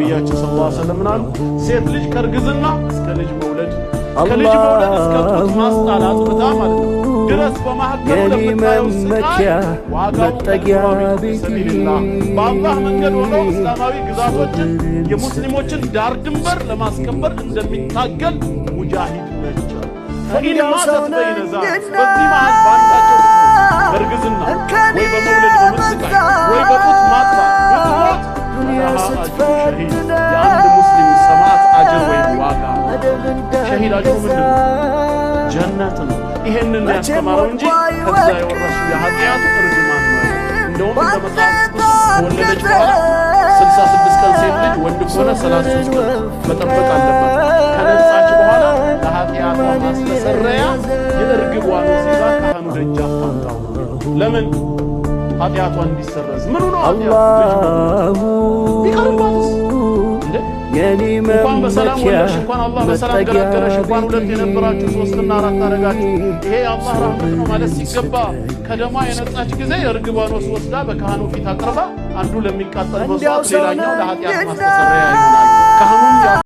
ነብያችን ሰለላሁ ዐለይሂ ወሰለም ምናሉ ሴት ልጅ ከርግዝና እስከ ልጅ መውለድ ከልጅ መውለድ እስከ ጡት ማስጣላት ብታ ማለት ነው ድረስ በማህከሉ ለምታየው ስቃይ ዋጋው ሰቢልላህ በአላህ መንገድ ሆኖ እስላማዊ ግዛቶችን የሙስሊሞችን ዳር ድንበር ለማስከበር እንደሚታገል ሙጃሂድ ነች። ፈኢንማ ተበይነዛ በዚህ መሃል ባንዳቸው በርግዝና ወይ በመውለድ በመስቃይ ወይ በጡት ማጥባት ብትሞት ሸሂድ የአንድ ሙስሊም ሰማዕት አጅር ወይም ዋጋ ሸሂድ አጅሩ ምንድን ነው? ጀነት ነው። ይሄንን ያስተማረው እንጂ ከዛ የወረሱ የኃጢአት እርግማን ነው። እንደውም በመጽሐፍ ከወለደች በኋላ 66 ቀን ሴት ልጅ ወንድ ከሆነ 33 ቀን መጠበቅ አለባት። ከነጻች በኋላ ለኃጢአቷ ማስተሰረያ የእርግቧን ወሲባ ካህኑ ደጃፍ ታምጣው። ለምን ኃጢአቷ እንዲሰረዝ ምኑ ነው ኃጢአቱ ቢቀርባትስ እንኳን በሰላም ወለሽ እንኳን አላህ በሰላም ገላገለሽ እንኳን ሁለት የነበራችሁ 3 እና 4 አረጋችሁ ይሄ የአላህ ረህመት ነው ማለት ሲገባ ከደማ የነጻች ጊዜ እርግቧን ወስዳ በካህኑ ፊት አቅርባ አንዱ ለሚቃጠል መስዋዕት ሌላኛው ለኃጢአት ማስተሰረያ ይሆናል። ካህኑም